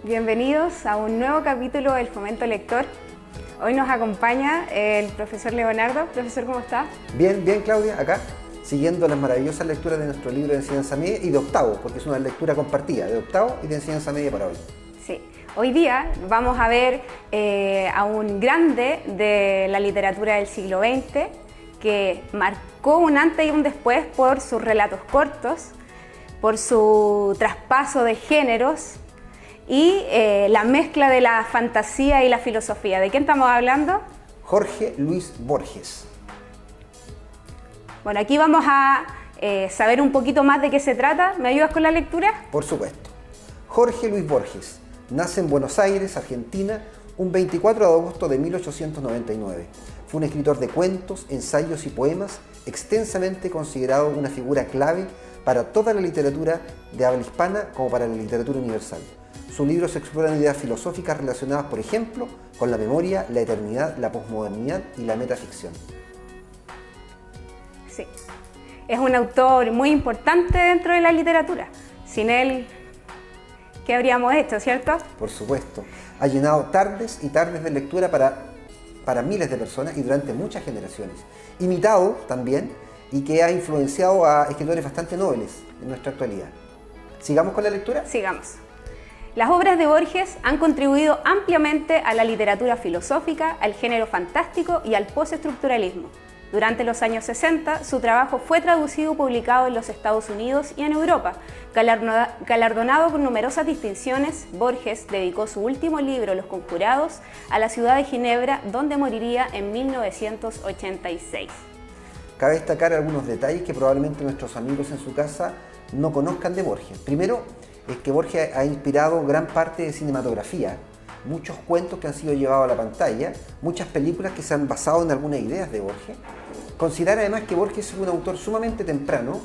Bienvenidos a un nuevo capítulo del Fomento Lector. Hoy nos acompaña el profesor Leonardo. Profesor, ¿cómo está? Bien, Claudia, acá, siguiendo las maravillosas lecturas de nuestro libro de enseñanza media y de octavo, porque es una lectura compartida de octavo y de enseñanza media para hoy. Sí, hoy día vamos a ver a un grande de la literatura del siglo XX que marcó un antes y un después por sus relatos cortos, por su traspaso de géneros y la mezcla de la fantasía y la filosofía. ¿De quién estamos hablando? Jorge Luis Borges. Bueno, aquí vamos a saber un poquito más de qué se trata. ¿Me ayudas con la lectura? Por supuesto. Jorge Luis Borges nace en Buenos Aires, Argentina, un 24 de agosto de 1899. Fue un escritor de cuentos, ensayos y poemas, extensamente considerado una figura clave para toda la literatura de habla hispana como para la literatura universal. Sus libros exploran ideas filosóficas relacionadas, por ejemplo, con la memoria, la eternidad, la posmodernidad y la metaficción. Sí, es un autor muy importante dentro de la literatura. Sin él, ¿qué habríamos hecho, cierto? Por supuesto. Ha llenado tardes y tardes de lectura para miles de personas y durante muchas generaciones. Imitado también y que ha influenciado a escritores bastante nobles en nuestra actualidad. ¿Sigamos con la lectura? Sigamos. Las obras de Borges han contribuido ampliamente a la literatura filosófica, al género fantástico y al postestructuralismo. Durante los años 60, su trabajo fue traducido y publicado en los Estados Unidos y en Europa. Galardonado con numerosas distinciones, Borges dedicó su último libro, Los Conjurados, a la ciudad de Ginebra, donde moriría en 1986. Cabe destacar algunos detalles que probablemente nuestros amigos en su casa no conozcan de Borges. Primero, es que Borges ha inspirado gran parte de cinematografía, muchos cuentos que han sido llevados a la pantalla, muchas películas que se han basado en algunas ideas de Borges. Considera además que Borges es un autor sumamente temprano,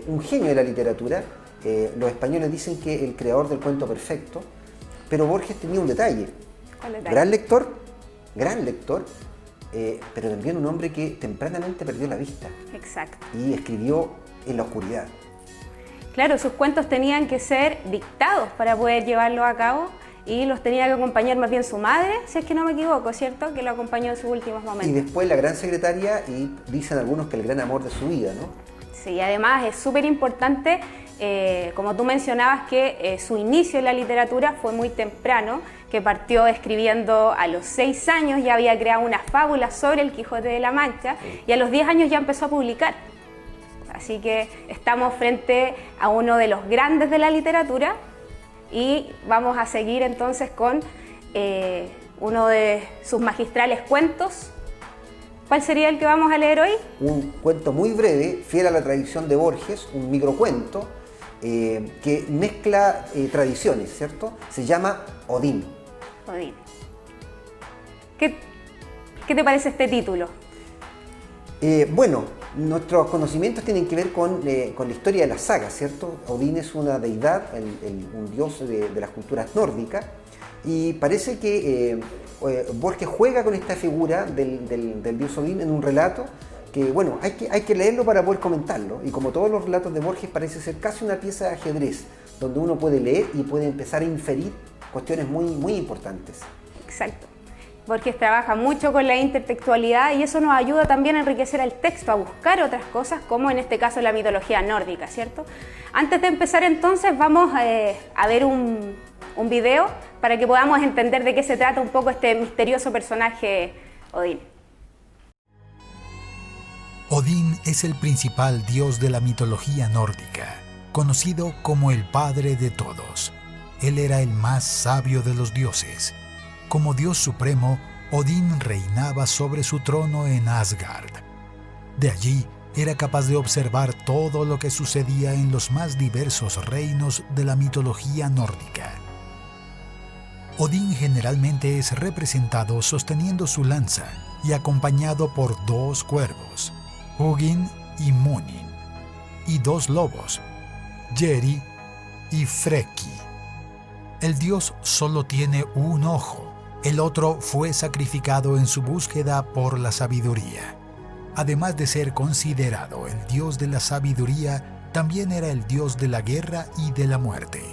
un genio de la literatura. Los españoles dicen que el creador del cuento perfecto, pero Borges tenía un detalle. ¿Cuál detalle? Gran lector, pero también un hombre que tempranamente perdió la vista. Exacto. Y escribió en la oscuridad. Claro, sus cuentos tenían que ser dictados para poder llevarlos a cabo y los tenía que acompañar más bien su madre, si es que no me equivoco, ¿cierto? Que lo acompañó en sus últimos momentos. Y después la gran secretaria y dicen algunos que el gran amor de su vida, ¿no? Sí, además es súper importante, como tú mencionabas, que su inicio en la literatura fue muy temprano, que partió escribiendo a los 6 años, ya había creado una fábula sobre el Quijote de la Mancha y a los 10 años ya empezó a publicar. Así que estamos frente a uno de los grandes de la literatura y vamos a seguir entonces con uno de sus magistrales cuentos. ¿Cuál sería el que vamos a leer hoy? Un cuento muy breve, fiel a la tradición de Borges, un microcuento que mezcla tradiciones, ¿cierto? Se llama Odín. Odín. ¿Qué te parece este título? Bueno, nuestros conocimientos tienen que ver con la historia de la saga, ¿cierto? Odín es una deidad, un dios de las culturas nórdicas, y parece que Borges juega con esta figura del dios Odín en un relato que, bueno, hay que leerlo para poder comentarlo, y como todos los relatos de Borges parece ser casi una pieza de ajedrez, donde uno puede leer y puede empezar a inferir cuestiones muy, muy importantes. Exacto. Borges trabaja mucho con la intertextualidad y eso nos ayuda también a enriquecer el texto, a buscar otras cosas, como en este caso la mitología nórdica, ¿cierto? Antes de empezar entonces vamos a ver un video para que podamos entender de qué se trata un poco este misterioso personaje Odín. Odín es el principal dios de la mitología nórdica, conocido como el padre de todos. Él era el más sabio de los dioses. Como Dios supremo, Odín reinaba sobre su trono en Asgard. De allí era capaz de observar todo lo que sucedía en los más diversos reinos de la mitología nórdica. Odín generalmente es representado sosteniendo su lanza y acompañado por 2 cuervos, Hugin y Munin, y 2 lobos, Geri y Freki. El dios solo tiene un ojo. El otro fue sacrificado en su búsqueda por la sabiduría. Además de ser considerado el dios de la sabiduría, también era el dios de la guerra y de la muerte.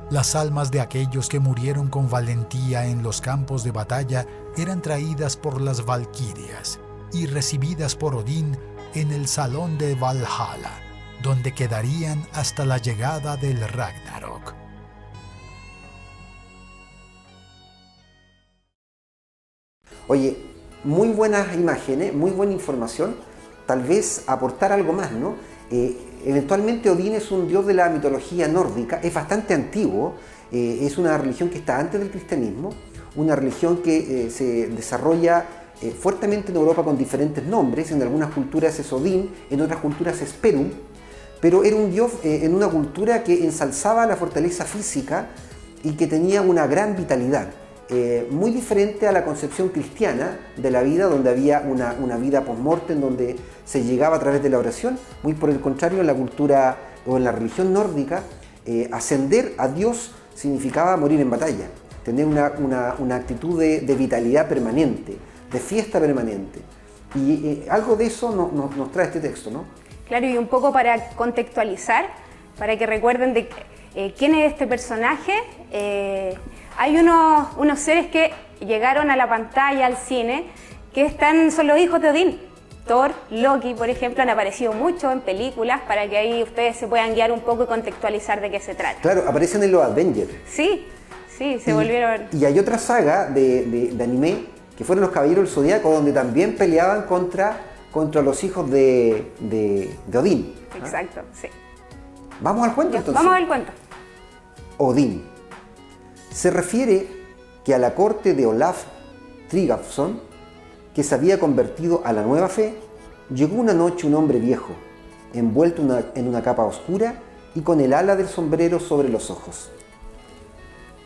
Las almas de aquellos que murieron con valentía en los campos de batalla eran traídas por las valquirias y recibidas por Odín en el salón de Valhalla, donde quedarían hasta la llegada del Ragnarok. Oye, muy buenas imágenes, muy buena información. Tal vez aportar algo más, ¿no? Eventualmente Odín es un dios de la mitología nórdica, es bastante antiguo, es una religión que está antes del cristianismo, una religión que se desarrolla fuertemente en Europa con diferentes nombres. En algunas culturas es Odín, en otras culturas es Perun, pero era un dios en una cultura que ensalzaba la fortaleza física y que tenía una gran vitalidad. Muy diferente a la concepción cristiana de la vida, donde había una vida post-mortem, donde se llegaba a través de la oración. Muy por el contrario, en la cultura o en la religión nórdica, ascender a Dios significaba morir en batalla, tener una actitud de vitalidad permanente, de fiesta permanente. Y algo de eso nos trae este texto, ¿no? Claro, y un poco para contextualizar, para que recuerden de quién es este personaje. Hay unos seres que llegaron a la pantalla, al cine, que son los hijos de Odín. Thor, Loki, por ejemplo, han aparecido mucho en películas para que ahí ustedes se puedan guiar un poco y contextualizar de qué se trata. Claro, aparecen en los Avengers. Sí, se volvieron... Y hay otra saga de anime, que fueron los Caballeros del Zodiaco, donde también peleaban contra los hijos de Odín. Exacto, sí. ¿Vamos al cuento entonces? Vamos al cuento. Odín. Se refiere que a la corte de Olaf Tryggvason, que se había convertido a la nueva fe, llegó una noche un hombre viejo, envuelto en una capa oscura y con el ala del sombrero sobre los ojos.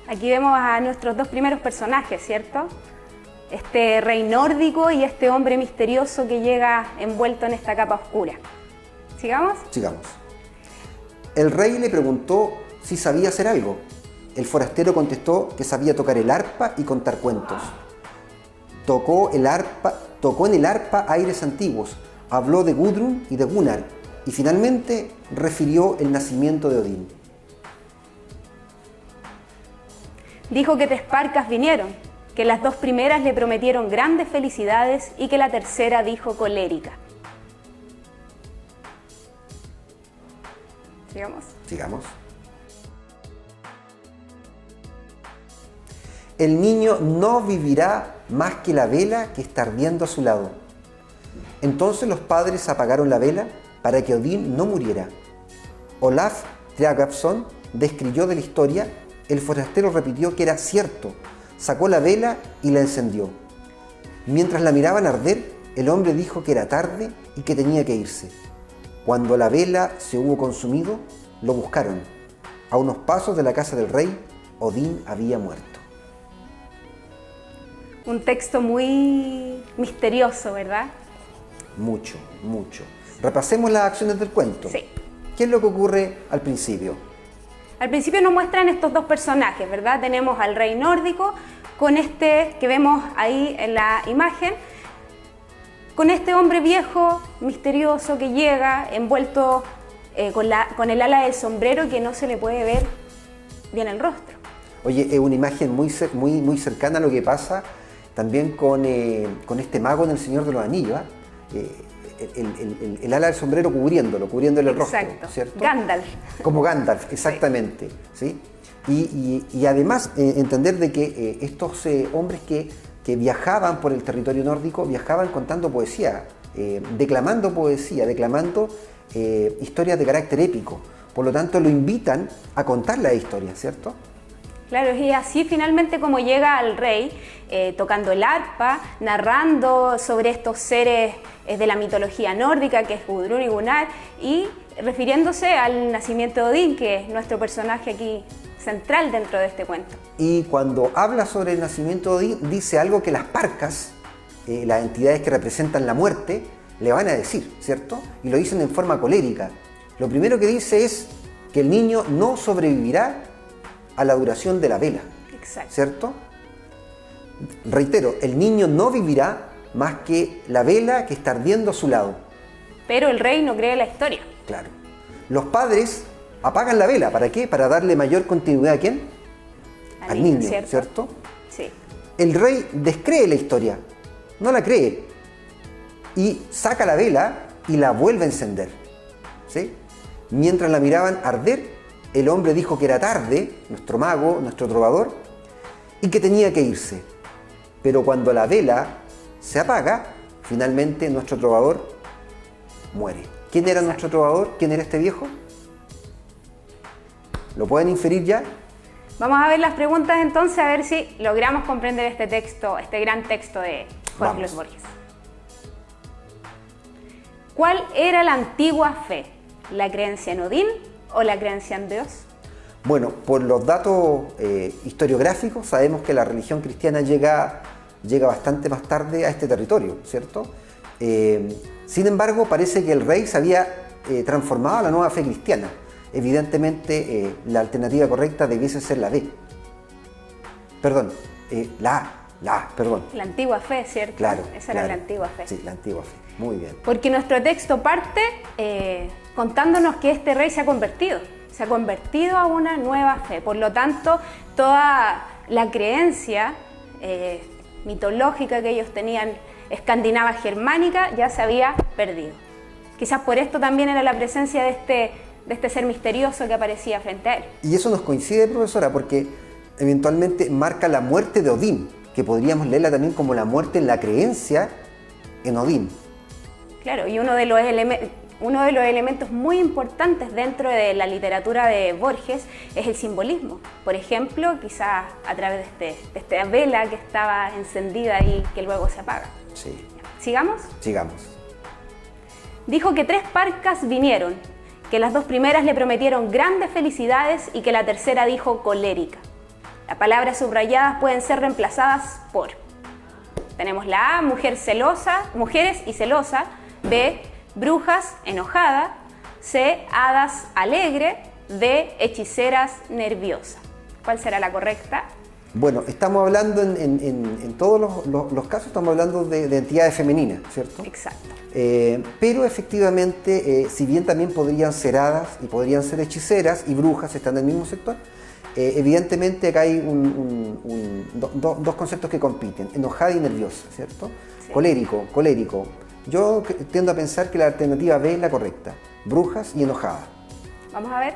Aquí vemos a nuestros dos primeros personajes, ¿cierto? Este rey nórdico y este hombre misterioso que llega envuelto en esta capa oscura. ¿Sigamos? Sigamos. El rey le preguntó si sabía hacer algo. El forastero contestó que sabía tocar el arpa y contar cuentos. Tocó en el arpa aires antiguos, habló de Gudrun y de Gunnar, y finalmente refirió el nacimiento de Odín. Dijo que 3 parcas vinieron, que las 2 primeras le prometieron grandes felicidades y que la tercera dijo colérica. ¿Sigamos? Sigamos. El niño no vivirá más que la vela que está ardiendo a su lado. Entonces los padres apagaron la vela para que Odín no muriera. Olaf Tryggvason describió de la historia, el forastero repitió que era cierto, sacó la vela y la encendió. Mientras la miraban arder, el hombre dijo que era tarde y que tenía que irse. Cuando la vela se hubo consumido, lo buscaron. A unos pasos de la casa del rey, Odín había muerto. Un texto muy misterioso, ¿verdad? Mucho, mucho. Repasemos las acciones del cuento. Sí. ¿Qué es lo que ocurre al principio? Al principio nos muestran estos dos personajes, ¿verdad? Tenemos al rey nórdico con este que vemos ahí en la imagen, con este hombre viejo, misterioso, que llega envuelto con el ala del sombrero, que no se le puede ver bien el rostro. Oye, es una imagen muy cercana a lo que pasa también con este mago en El Señor de los Anillos. El ala del sombrero cubriéndole el rostro. Exacto. ¿Cierto? Gandalf. Como Gandalf, exactamente. ¿Sí? Y además entender de que estos hombres que viajaban por el territorio nórdico, viajaban contando poesía, declamando poesía, declamando historias de carácter épico. Por lo tanto, lo invitan a contar la historia, ¿cierto? Claro, y así finalmente como llega al rey, tocando el arpa, narrando sobre estos seres de la mitología nórdica, que es Gudrun y Gunnar, y refiriéndose al nacimiento de Odín, que es nuestro personaje aquí central dentro de este cuento. Y cuando habla sobre el nacimiento de Odín, dice algo que las parcas, las entidades que representan la muerte, le van a decir, ¿cierto? Y lo dicen en forma colérica. Lo primero que dice es que el niño no sobrevivirá a la duración de la vela. Exacto. ¿Cierto? Reitero, el niño no vivirá más que la vela que está ardiendo a su lado. Pero el rey no cree la historia. Claro. Los padres apagan la vela. ¿Para qué? Para darle mayor continuidad ¿a quién? Al niño, ¿cierto? Sí. El rey descree la historia, no la cree, y saca la vela y la vuelve a encender, ¿sí? Mientras la miraban arder, el hombre dijo que era tarde, nuestro mago, nuestro trovador, y que tenía que irse. Pero cuando la vela se apaga, finalmente nuestro trovador muere. ¿Quién era nuestro trovador? ¿Quién era este viejo? ¿Lo pueden inferir ya? Vamos a ver las preguntas entonces, a ver si logramos comprender este texto, este gran texto de Jorge Luis Borges. ¿Cuál era la antigua fe? ¿La creencia en Odín o la creencia en Dios? Bueno, por los datos historiográficos sabemos que la religión cristiana llega bastante más tarde a este territorio, ¿cierto? Sin embargo, parece que el rey se había transformado a la nueva fe cristiana. Evidentemente, la alternativa correcta debiese ser la B. Perdón, la A, perdón. La antigua fe, ¿cierto? Claro. Esa era la antigua fe. Sí, la antigua fe. Muy bien. Porque nuestro texto parte contándonos que este rey se ha convertido a una nueva fe. Por lo tanto, toda la creencia mitológica que ellos tenían, escandinava germánica, ya se había perdido. Quizás por esto también era la presencia de este ser misterioso que aparecía frente a él. Y eso nos coincide, profesora, porque eventualmente marca la muerte de Odín, que podríamos leerla también como la muerte en la creencia en Odín. Claro, y uno de los elementos muy importantes dentro de la literatura de Borges es el simbolismo. Por ejemplo, quizás a través de esta vela que estaba encendida y que luego se apaga. Sí. ¿Sigamos? Sigamos. Dijo que 3 parcas vinieron, que las 2 primeras le prometieron grandes felicidades y que la tercera dijo colérica. Las palabras subrayadas pueden ser reemplazadas por... Tenemos la A, mujeres y celosa. B, brujas, enojada. C, hadas, alegre. D, hechiceras, nerviosa. ¿Cuál será la correcta? Bueno, estamos hablando en todos los casos, estamos hablando de entidades femeninas, ¿cierto? Exacto. Pero efectivamente, si bien también podrían ser hadas y podrían ser hechiceras y brujas, están en el mismo sector, evidentemente acá hay dos conceptos que compiten, enojada y nerviosa, ¿cierto? Sí. Colérico. Yo tiendo a pensar que la alternativa B es la correcta, brujas y enojada. Vamos a ver.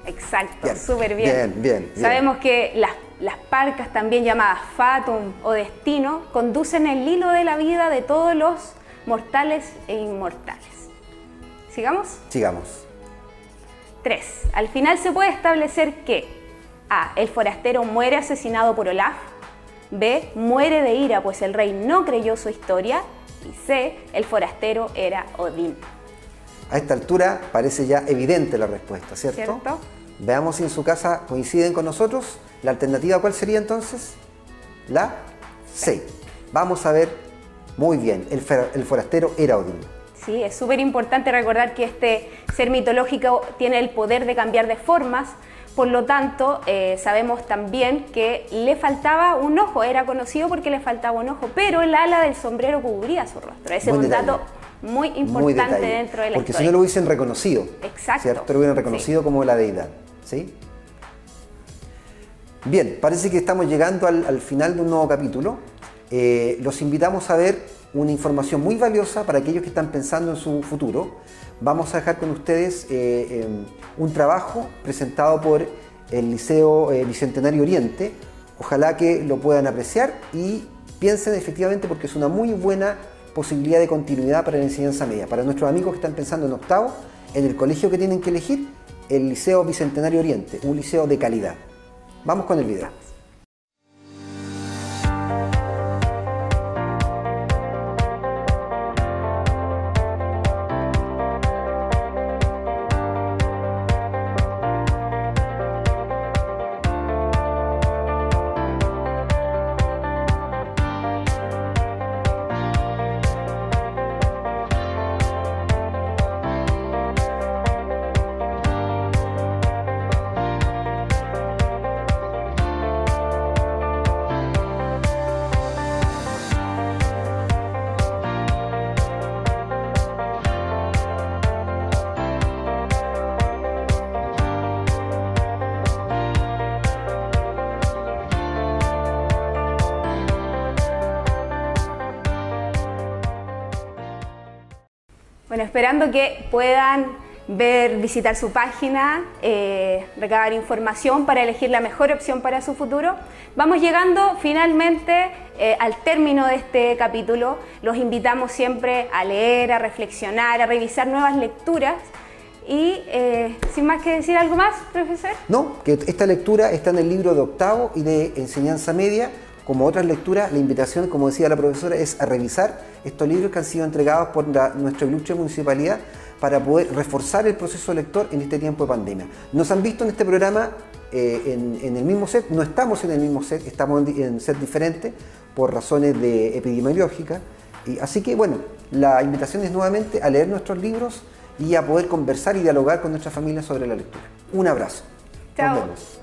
Exacto, súper bien. Bien. Sabemos que las parcas, también llamadas fatum o destino, conducen el hilo de la vida de todos los mortales e inmortales. ¿Sigamos? Sigamos. 3. Al final se puede establecer que A. El forastero muere asesinado por Olaf. B. Muere de ira pues el rey no creyó su historia. Y C. El forastero era Odín. A esta altura parece ya evidente la respuesta, ¿cierto? ¿Cierto? Veamos si en su casa coinciden con nosotros. ¿La alternativa cuál sería entonces? La C. Vamos a ver muy bien. El forastero era Odín. Sí, es súper importante recordar que este ser mitológico tiene el poder de cambiar de formas. Por lo tanto, sabemos también que le faltaba un ojo. Era conocido porque le faltaba un ojo, pero el ala del sombrero cubría su rostro. Ese es un dato muy importante dentro de la porque historia. Si no lo hubiesen reconocido. Exacto. ¿Cierto? Lo hubieran reconocido como la deidad. ¿Sí? Bien, parece que estamos llegando al final de un nuevo capítulo. Los invitamos a ver una información muy valiosa para aquellos que están pensando en su futuro. Vamos a dejar con ustedes un trabajo presentado por el Liceo Bicentenario Oriente. Ojalá que lo puedan apreciar y piensen efectivamente, porque es una muy buena posibilidad de continuidad para la enseñanza media. Para nuestros amigos que están pensando en octavo, en el colegio que tienen que elegir, el Liceo Bicentenario Oriente, un liceo de calidad. Vamos con el video. Bueno, esperando que puedan visitar su página, recabar información para elegir la mejor opción para su futuro. Vamos llegando finalmente al término de este capítulo. Los invitamos siempre a leer, a reflexionar, a revisar nuevas lecturas. Y sin más que decir, ¿algo más, profesor? No, que esta lectura está en el libro de octavo y de enseñanza media. Como otras lecturas, la invitación, como decía la profesora, es a revisar estos libros que han sido entregados por nuestra ilustre municipalidad para poder reforzar el proceso lector en este tiempo de pandemia. Nos han visto en este programa en el mismo set, no estamos en el mismo set, estamos en set diferente por razones epidemiológicas. Así que bueno, la invitación es nuevamente a leer nuestros libros y a poder conversar y dialogar con nuestra familia sobre la lectura. Un abrazo. Chao. Nos vemos.